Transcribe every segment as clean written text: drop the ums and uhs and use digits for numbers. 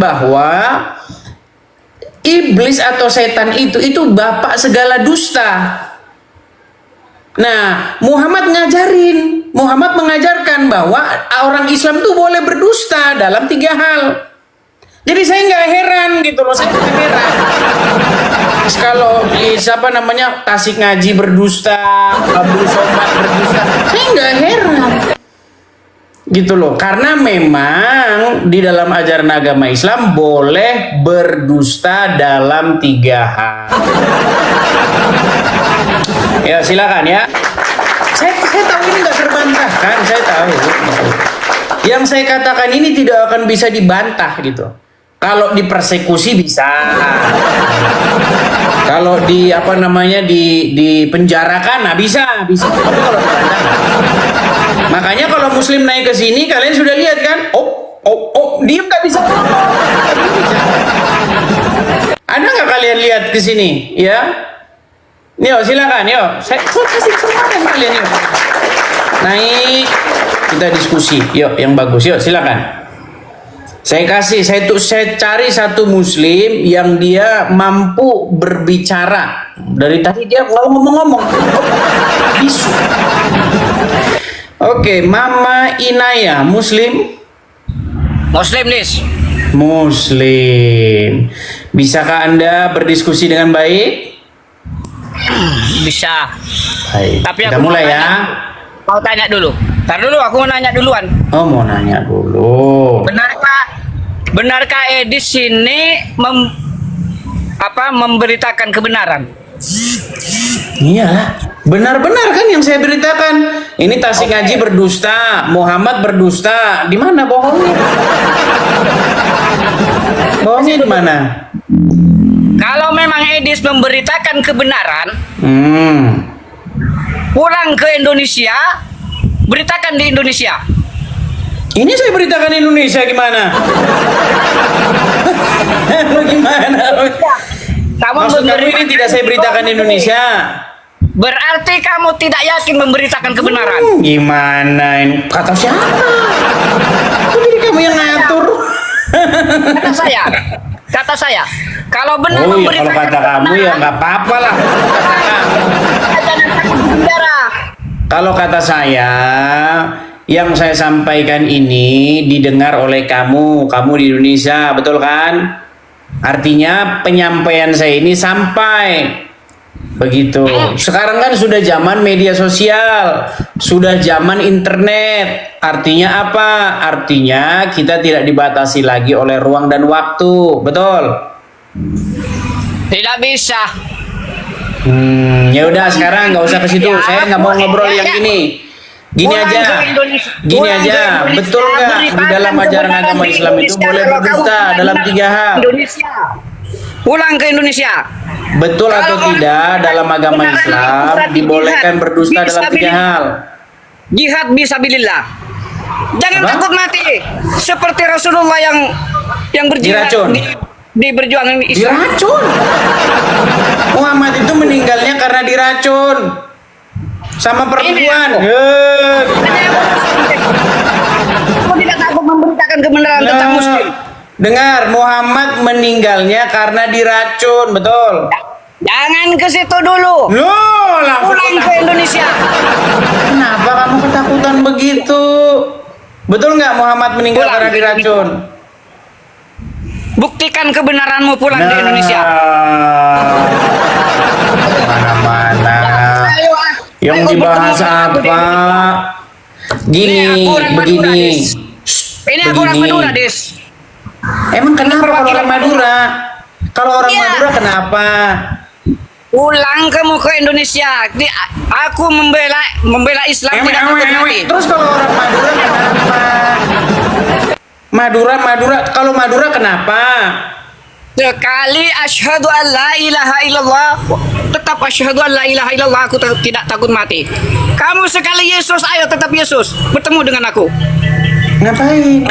bahwa iblis atau setan itu bapak segala dusta. Nah, Muhammad mengajarkan bahwa orang Islam itu boleh berdusta dalam 3 hal. Jadi saya nggak heran gitu loh, saya nggak heran. Kalau siapa namanya Tasik Ngaji berdusta, Abdul Somad berdusta, saya nggak heran. Gitu loh, karena memang di dalam ajaran agama Islam boleh berdusta dalam 3 hal. Ya silakan ya. Saya tahu ini nggak terbantahkan, saya tahu. Yang saya katakan ini tidak akan bisa dibantah gitu. Kalau dipersekusi bisa. Kalau di penjarakan, nah bisa. Tapi kalau dibantah, makanya kalau Muslim naik ke sini, kalian sudah lihat kan? Diem nggak bisa. Ada nggak kalian lihat ke sini? Ya, yuk silakan, yuk. Saya kasih kesempatan kalian, yuk. Naik, kita diskusi, yuk yang bagus, yuk silakan. Saya cari satu Muslim yang dia mampu berbicara. Dari tadi dia ngomong-ngomong. Bisu. Oke, Mama Inaya, Muslim? Muslim, Nis. Muslim. Bisakah Anda berdiskusi dengan baik? Bisa. Baik. Tapi kita aku mulai ya. Mau tanya dulu. Ntar dulu, aku mau nanya duluan. Oh, mau nanya dulu. Benarkah Edis ini memberitakan kebenaran? Iya, benar-benar kan yang saya beritakan. Ini Tasik Ngaji berdusta, Muhammad berdusta. Di mana bohongnya? Bohongnya di mana? Kalau memang Edis memberitakan kebenaran, pulang ke Indonesia, beritakan di Indonesia. Ini saya beritakan Indonesia gimana? Gimana? Maksud kamu ini tidak saya beritakan Indonesia? Berarti kamu tidak yakin memberitakan kebenaran. Gimana ini? Kata siapa? Kok jadi kamu yang ngatur? Kata saya. Kalau benar kalau kata kamu ya nggak apa-apa lah. Kalau kata saya, yang saya sampaikan ini didengar oleh kamu di Indonesia, betul kan? Artinya penyampaian saya ini sampai. Begitu. Sekarang kan sudah zaman media sosial, sudah zaman internet. Artinya apa? Artinya kita tidak dibatasi lagi oleh ruang dan waktu, betul? Tidak bisa. Ya udah sekarang nggak usah ke situ. Saya nggak mau ngobrol yang ini. Gini aja, betul nggak di dalam ajaran agama Islam itu boleh berdusta dalam 3 hal? Pulang ke Indonesia. Betul atau tidak dalam agama Islam dibolehkan berdusta dalam 3 hal? Jihad fisabilillah. Jangan takut mati. Seperti Rasulullah yang berjihad di perjuangan Islam. Diracun. Muhammad itu meninggalnya karena diracun sama perempuan. Kamu tidak takut memberitakan kebenaran tentang Muslim? Dengar, Muhammad meninggalnya karena diracun, betul? Jangan ke situ dulu. Pulang ke Indonesia. Kenapa kamu ketakutan begitu? Betul nggak Muhammad meninggal karena diracun? Buktikan kebenaranmu, pulang ke Indonesia. Mana-mana. Yang dibahas apa? Begini. Ini aku orang Madura, Des. Emang kenapa kalau orang Madura? Kalau orang Madura kenapa? Pulang kamu ke Indonesia. Aku membela Islam tidak mati. Terus kalau orang Madura kenapa? Madura, kalau Madura kenapa? Sekali asyhadu an la ilaha illallah, tetap asyhadu an la ilaha illallah, aku tidak takut mati. Kamu sekali Yesus, ayo tetap Yesus, bertemu dengan aku. Ngapain?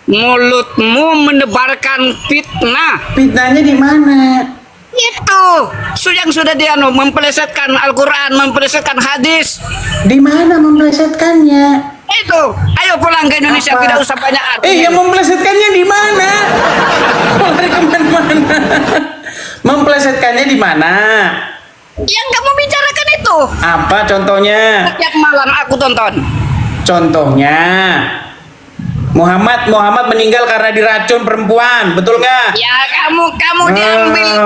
Mulutmu menebarkan fitnah. Fitnahnya di mana? Itu yang sudah dia mempelesetkan Al-Quran, mempelesetkan hadis. Di mana mempelesetkannya? Itu, ayo pulang ke Indonesia. Apa? Tidak usah banyak. Yang mempelesetkannya di mana? Memplesetkannya di mana? Yang kamu bicarakan itu. Apa contohnya? Setiap malam aku tonton. Contohnya Muhammad meninggal karena diracun perempuan, betul nggak? Ya kamu diambil.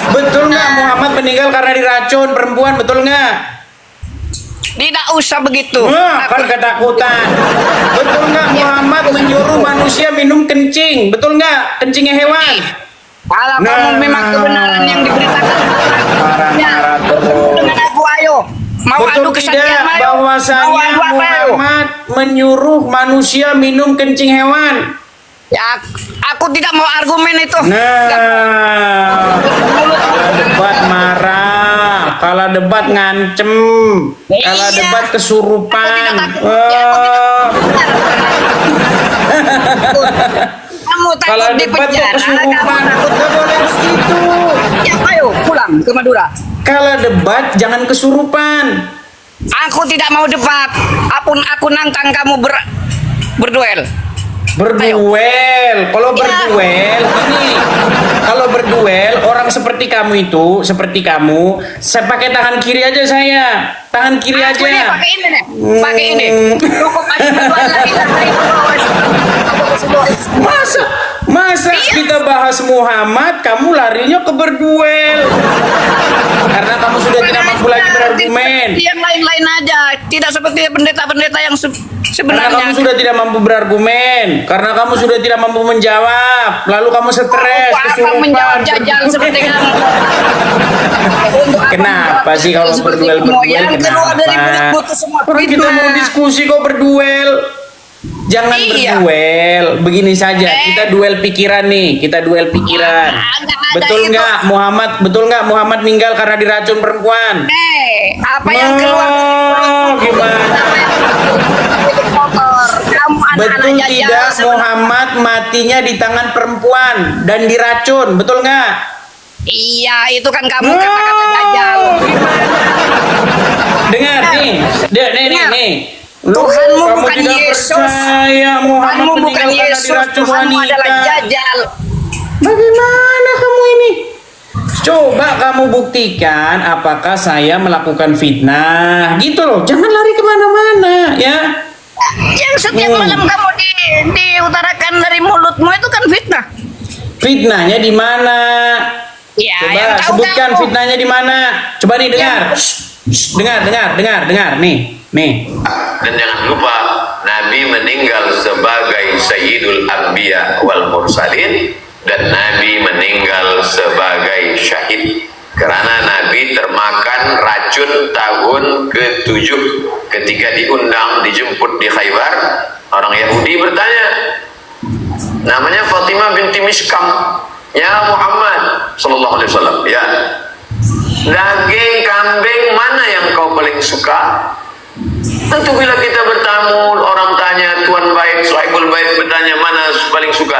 Betul nggak Muhammad meninggal karena diracun perempuan, betul nggak? Tidak usah begitu. Kan ketakutan. Betul nggak Muhammad menyuruh manusia minum kencing, betul nggak? Kencingnya hewan. Kalau kamu memang kebenaran yang diberitakan, Marah-marah terus. dengan aku ayo. Mau Betul adu kesaktian tidak ayo. bahwasanya Mau adu apa, ayo? Muhammad menyuruh manusia minum kencing hewan? Ya, aku tidak mau argumen itu. Nah, kalau debat marah, kalau debat ngancem, kalau Iya. debat Aku kesurupan. tidak takut. Ya, aku tidak takut. Kamu Kalau takut di debat kok penjara, kamu kesurupan, takut. nggak boleh begitu. Ya, ayo pulang ke Madura. Kalau debat jangan kesurupan. Aku tidak mau debat. Aku nantang kamu berduel. Berduel. Kalau Ya. berduel ini, kalau berduel orang seperti kamu itu, seperti kamu, saya pakai tangan kiri aja saya. Tangan kiri Aku ini aja. pakai ini nih. Pakai ini. Cukup aja Masa Iya. kita bahas Muhammad, kamu larinya ke berduel? Karena kamu sudah tidak mampu lagi berargumen. Yang lain-lain aja. Tidak seperti pendeta-pendeta yang Karena sebenarnya. kamu sudah tidak mampu berargumen, karena kamu sudah tidak mampu menjawab, lalu kamu stres, Aku akan kesurupan. menjawab jajal seperti kamu. Untuk apa Kenapa menjawab sih kalau jajal seperti berduel kamu? Yang keluar dari kenapa? mulutmu itu semua Orang kita fitnah. mau diskusi kok berduel. Jangan Iya. berduel. Begini saja, kita duel pikiran nih, kita duel pikiran. Nggak ada Betul itu. nggak Muhammad meninggal karena diracun perempuan? Apa yang keluar dari mulutmu? Gimana? Apa yang itu kotor. Kamu anak-anak Betul jajal tidak sebenarnya. Muhammad matinya di tangan perempuan dan diracun, betul nggak? Iya, itu kan kamu kata-kata jajal. Dengar nih, Dengar. nih. Tuhanmu Kamu bukan tidak Yesus. percaya Muhammad Tuhanmu bukan meninggal karena Yesus. diracun Tuhanmu wanita. adalah jajal. Bagaimana kamu ini? Coba kamu buktikan apakah saya melakukan fitnah. Gitu loh, jangan lari kemana-mana ya. Yang setiap malam kamu diutarakan dari mulutmu itu kan fitnah. Fitnahnya di mana? Ya, Coba yang tahu sebutkan kamu. fitnahnya di mana. Coba nih dengar. Shh, dengar. Nih. Dan jangan lupa Nabi meninggal sebagai Sayyidul Anbiya wal Mursalin, dan Nabi meninggal sebagai syahid karena Nabi termakan racun tahun ke-7 ketika dijemput di Khaybar. Orang Yahudi bertanya, namanya Fatimah binti Mishkam, ya Muhammad sallallahu alaihi wasallam, ya, daging kambing mana yang kau paling suka? Tentu bila kita bertamu, orang tanya, Tuan baik, Sohibul baik bertanya, mana paling suka?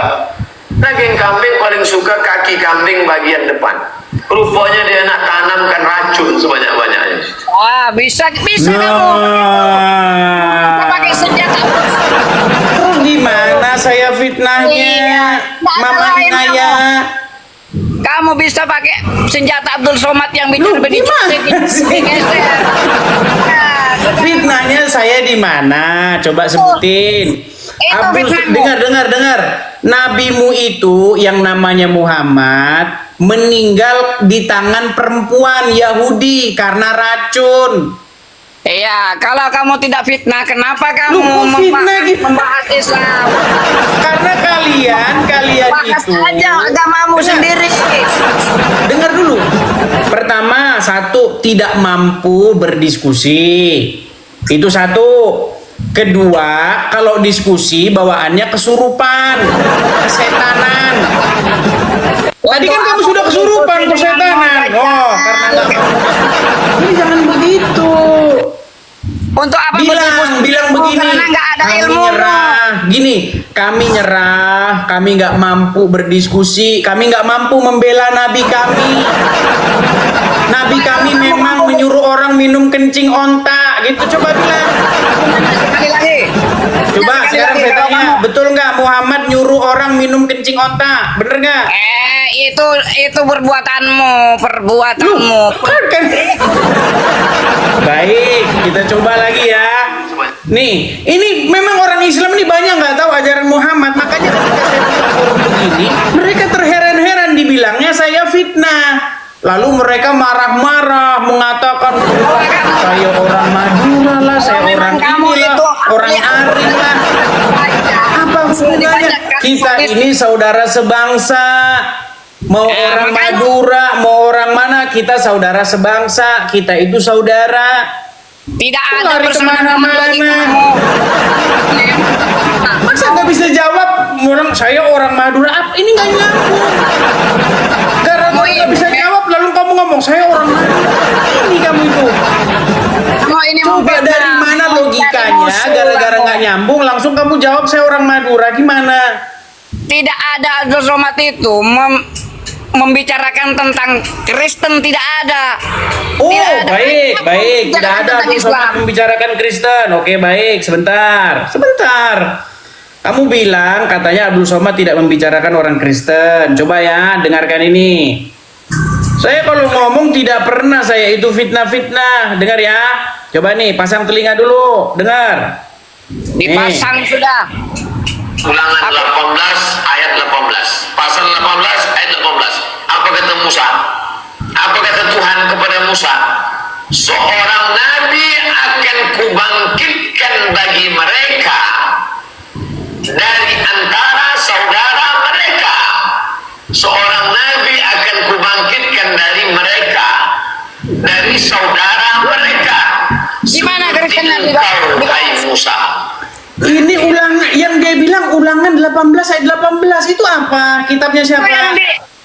Daging kambing paling suka kaki kambing bagian depan. Rupanya dia nak tanamkan racun sebanyak-banyaknya. Wah, bisa kamu. Kita pakai senjata. Terus gimana saya fitnahnya? Iya, nggak ada Mama lain Inaya. Kamu bisa pakai senjata Abdul Somad yang bikin Loh, benih gimana sih? Fitnahnya saya di mana? Coba sebutin. Itu fitnahmu. Dengar. Nabimu itu yang namanya Muhammad meninggal di tangan perempuan Yahudi karena racun. Iya, kalau kamu tidak fitnah, kenapa kamu Loh, kok fitnah gitu? membahas Islam? Karena kalian Bahas itu aja agamamu Dengar. sendiri. Dengar dulu. Pertama, satu, tidak mampu berdiskusi. Itu satu. Kedua, kalau diskusi bawaannya kesurupan, kesetanan. Tadi kan kamu sudah kesurupan, kesetanan. Oh, karena nggak mau. Jadi jangan begitu. Untuk apa Bilang begini. Karena nggak ada Kami ilmu. nyerah. Gini, kami nyerah. Kami nggak mampu berdiskusi. Kami nggak mampu membela Nabi kami. Nabi kami memang menyuruh orang minum kencing onta. Gitu, coba bilang. Sekali lagi. Coba Sekali sekarang lagi, saya kalau tanya, kamu Betul nggak Muhammad nyuruh orang minum kencing onta? Bener nggak? Itu perbuatanmu. Kan. Baik, kita coba lagi ya. Nih, ini memang orang Islam ini banyak nggak tahu ajaran Muhammad. Makanya ketika saya bilang forum begini, mereka terheran-heran dibilangnya saya fitnah. Lalu mereka marah-marah mengatakan saya orang Madura lah, saya orang inilah, orang Ari lah. Apa hubungannya? Kita ini saudara sebangsa. Mau orang Madura, mau orang mana, kita saudara sebangsa. Kita itu saudara. Tidak Kok ada lari persamaan bagi kemana-mana? kamu. Masa nggak bisa jawab saya orang Madura? Apa ini nggak nyambung? Gara-gara nggak bisa jawab, lalu kamu ngomong saya orang Madura. Ini kamu itu. Kamu ini Coba dari mana logikanya? Gara-gara nggak nyambung, langsung kamu jawab saya orang Madura. Gimana? Tidak ada Abdul Somad itu membicarakan tentang Kristen, tidak ada. Oh, Tidak ada. baik. Tidak ada Tentang Abdul Somad Islam. membicarakan Kristen. Oke, baik. Sebentar. Kamu bilang katanya Abdul Somad tidak membicarakan orang Kristen. Coba ya, dengarkan ini. Saya kalau ngomong tidak pernah saya itu fitnah-fitnah. Dengar ya. Coba nih, pasang telinga dulu. Dengar. Dipasang sudah. Ulangan 18 ayat 18. Pasal 18 ayat 18. Apa kata Musa? Apa kata Tuhan kepada Musa? Seorang nabi akan kubangkitkan bagi mereka dari antara saudara mereka. Seorang nabi akan kubangkitkan dari mereka, dari saudara mereka. Gimana Seperti Kristen yang engkau, hai Musa. Ini yang dia bilang ulangan 18 ayat 18 itu apa? Kitabnya siapa?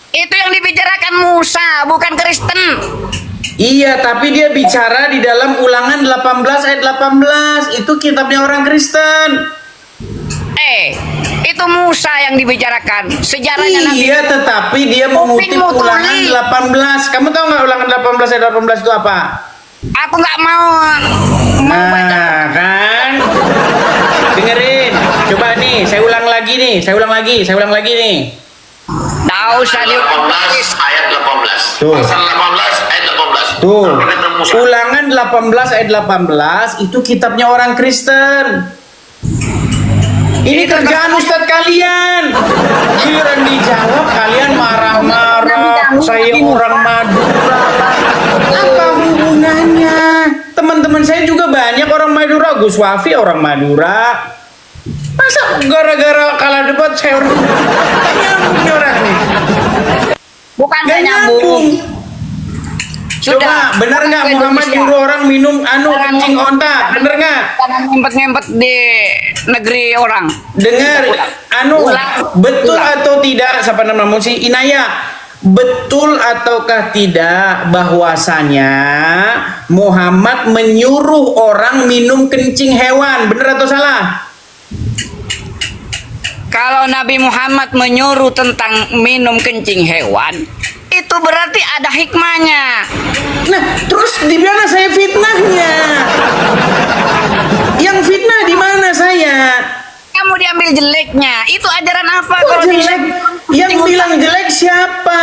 Itu yang dibicarakan Musa, bukan Kristen. Iya, tapi dia bicara di dalam ulangan 18 ayat 18. Itu kitabnya orang Kristen. Itu Musa yang dibicarakan. Sejarahnya Nabi. Iya, tetapi dia mengutip Kupingmu ulangan tuli. 18. Kamu tahu nggak ulangan 18 ayat 18 itu apa? Aku nggak mau baca. Nah, kan? Dengerin. Coba nih, saya ulang lagi nih. Tahu saya 18 ayat 18. Tuh. Pasal 18 ayat 18. Tuh, Apa kata Musa? ulangan 18 ayat 18 itu kitabnya orang Kristen. Ini kerjaan Ustadz kalian. Giliran dijawab kalian marah-marah. Saya orang Madura. Apa hubungannya? Teman-teman saya juga banyak orang Madura. Gus Wafi orang Madura. Masa gara-gara kalah debat saya orang Nggak nyambung nih orang nih. Bukan Gak saya nyambung. Sudah. Coba, benar nggak Bukan Muhammad Indonesia. nyuruh orang minum kencing onta? Bener nggak? Jangan ngempet-ngempet di negeri orang. Dengar, Ulang. betul Ulang. atau tidak? Siapa namamu si Inaya? Betul ataukah tidak bahwasanya Muhammad menyuruh orang minum kencing hewan? Bener atau salah? Kalau Nabi Muhammad menyuruh tentang minum kencing hewan, itu berarti ada hikmahnya. Nah, terus di mana saya fitnahnya? Yang fitnah di mana saya? Kamu diambil jeleknya. Itu ajaran apa? Kok Kalau jelek? di- Yang bilang jelek siapa?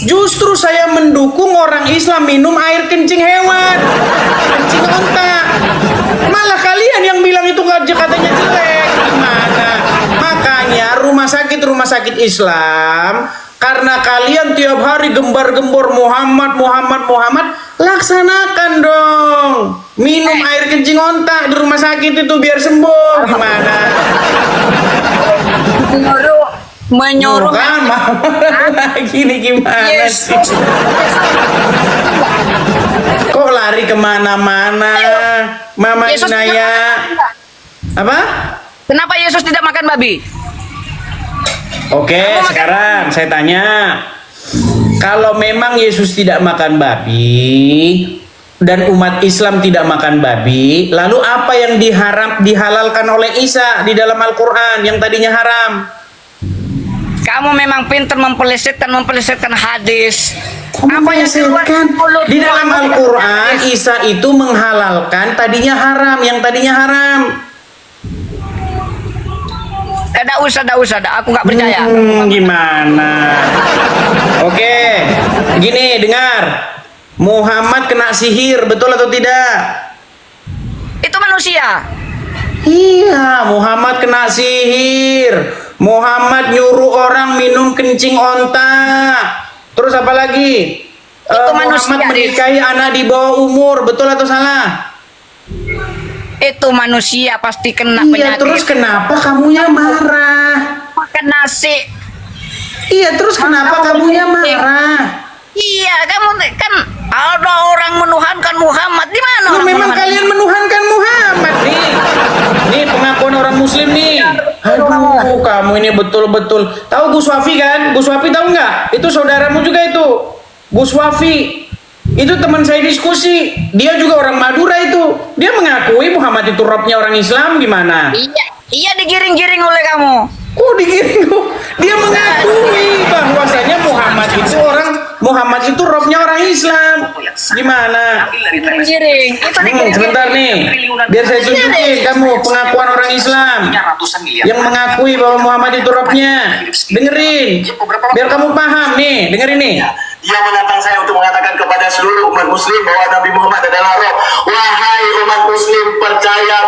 Justru saya mendukung orang Islam minum air kencing hewan, kencing onta. Malah kalian yang bilang itu katanya jelek. Gimana? Makanya rumah sakit Islam, karena kalian tiap hari gembar-gembor Muhammad, laksanakan dong. Minum air kencing onta di rumah sakit itu biar sembuh. Gimana? menyuruh Bukan, lagi nih gimana Yesus. sih? Kok lari kemana-mana, Mama Yesus Inaya? Apa? Kenapa Yesus tidak makan babi? Oke, sekarang saya tanya, kalau memang Yesus tidak makan babi dan umat Islam tidak makan babi, lalu apa yang dihalalkan oleh Isa di dalam Al-Quran yang tadinya haram? Kamu memang pintar mempelesetkan hadis. Apa yang keluar mulut di dalam kamu? Al-Quran Isa itu menghalalkan yang tadinya haram. Dah usah, dah. Aku nggak percaya. Gimana? Oke, gini, dengar. Muhammad kena sihir, betul atau tidak? Itu manusia. Iya, Muhammad kena sihir. Muhammad nyuruh orang minum kencing onta. Terus apa lagi? manusia, Muhammad menikahi anak di bawah umur, betul atau salah? Itu manusia pasti kena Iya, penyakit. terus kenapa kamunya marah? Makan nasi. Iya, terus kenapa kamunya marah? Iya, kamu kan ada orang menuhankan Muhammad. Di mana Loh, orang memang menuhankan? kalian menuhankan Muhammad nih. Nih pengakuan orang Muslim nih. Aduh, kamu ini betul-betul. Tahu Gus Wafi kan? Gus Wafi tahu nggak? Itu saudaramu juga itu. Gus Wafi. Itu teman saya diskusi. Dia juga orang Madura itu. Dia mengakui Muhammad itu robnya orang Islam, gimana? Iya digiring-giring oleh kamu. Kok digiring? Dia mengakui bahwasanya Muhammad itu robnya orang Islam. Gimana? Digiring. Itu digiring. Sebentar nih, biar saya tunjukin kamu pengakuan orang Islam yang mengakui bahwa Muhammad itu robnya. Dengerin, biar kamu paham nih. Dengerin nih. Dia menantang saya untuk mengatakan kepada seluruh umat muslim bahwa Nabi Muhammad adalah roh. Wahai umat muslim, percayalah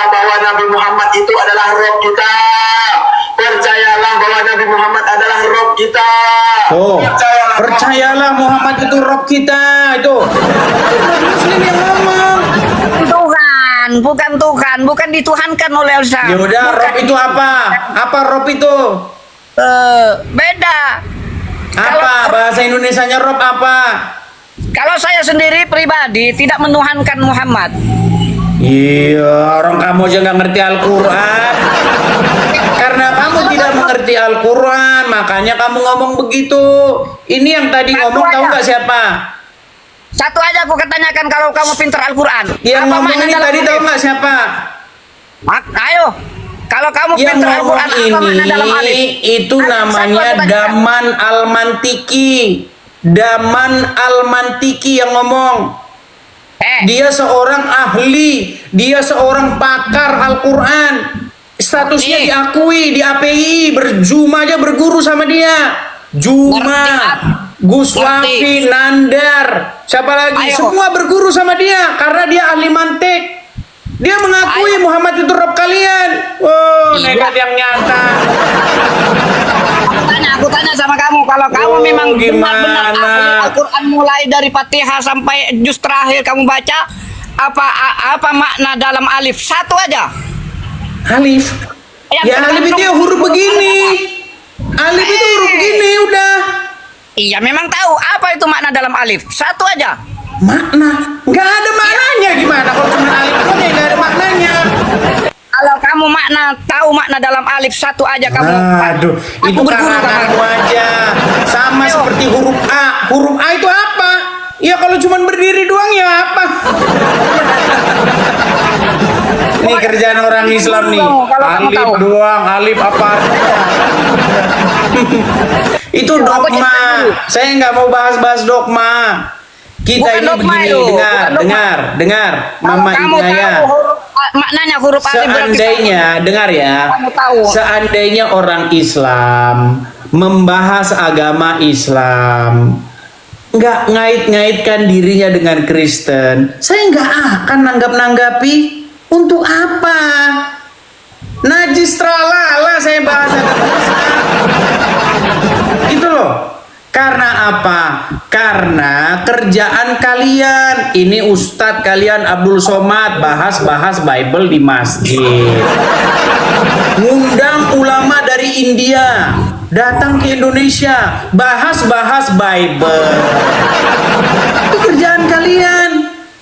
bahwa Nabi Muhammad itu adalah roh kita. Percayalah bahwa Nabi Muhammad adalah roh kita. Oh, percayalah Muhammad itu rob kita. Itu umat muslim yang ngomong. Tuhan, bukan dituhankan oleh Ustaz. Ya udah, rob itu apa? Apa rob itu? Beda. Apa bahasa Indonesianya rob apa? Kalau saya sendiri pribadi tidak menuhankan Muhammad. Iya, orang kamu aja nggak ngerti Al-Quran. Karena kamu tidak mengerti Al-Quran, makanya kamu ngomong begitu. Ini yang tadi ngomong tahu nggak siapa? Satu aja aku ketanyakan kalau kamu pintar Al-Quran. Yang Apa ngomong makna ini dalam tadi tahu alif? nggak siapa? Ayo, kalau kamu Yang pintar ngomong Al-Quran apa makna dalam alif? ini itu Satu namanya aku tanya. Daman Al-Mantiki. Daman Al-Mantiki yang ngomong. Dia seorang ahli, dia seorang pakar Al-Quran. Statusnya diakui di API, Juma aja berguru sama dia. Juma, Gus Wafi, Nandar, siapa lagi? Ayo. Semua berguru sama dia karena dia ahli mantik. Dia mengakui Muhammad itu rob kalian. Wow, nekat yang nyata. Aku tanya sama kamu, kalau kamu Oh, memang gimana? benar-benar ahli Al-Quran mulai dari Fatihah sampai juz terakhir kamu baca, apa makna dalam alif? Satu aja. Alif. Yang Ya alif itu ya huruf begini. Alif itu huruf begini udah. Iya, memang tahu apa itu makna dalam alif. Satu aja. Makna nggak ada maknanya, gimana kalau cuma alif doang ya nggak ada maknanya. Kalau kamu tahu makna dalam alif satu aja kamu. Aduh, itu karanganmu aja. Sama seperti huruf A. Huruf A itu apa? Ya kalau cuma berdiri doang ya apa? Ini kerjaan orang Islam nih. Alif doang, alif apa artinya? Itu dogma. Saya nggak mau bahas-bahas dogma. Kita Bukan ini dogma begini, itu, bukan dogma. dengar, Mama Kamu Inaya. tahu maknanya huruf alif berarti Seandainya, dengar ya, kamu tahu. seandainya orang Islam membahas agama Islam, nggak ngait-ngaitkan dirinya dengan Kristen, saya nggak akan nanggap-nanggapi. Untuk apa? Najis tralala saya bahas agama Islam. Gitu loh. Karena apa? Karena kerjaan kalian. Ini Ustadz kalian Abdul Somad bahas-bahas Bible di masjid. Ngundang ulama dari India datang ke Indonesia bahas-bahas Bible. Itu kerjaan kalian.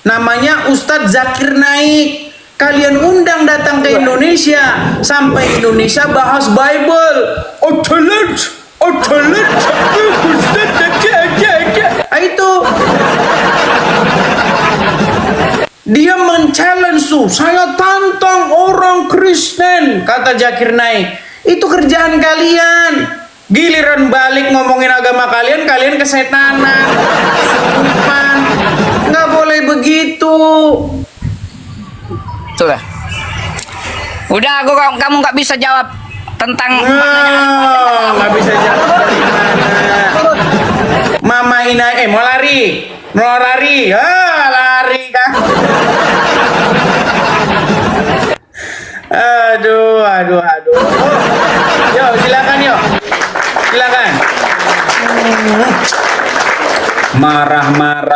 Namanya Ustadz Zakir Naik. Kalian undang datang ke Indonesia, sampai Indonesia bahas Bible. Itu dia men-challenge tuh, saya tantang orang Kristen, kata Zakir Naik. Itu kerjaan kalian. Giliran balik ngomongin agama kalian, kalian kesetanan. Sumpah, nggak boleh begitu. Sudah. Udah, kamu nggak bisa jawab tentang Nggak bisa jawab dari mana. Mama Ina, mau lari. Mau lari. Lari kah? Aduh. Yuk, silakan yuk. Silakan. Marah-marah.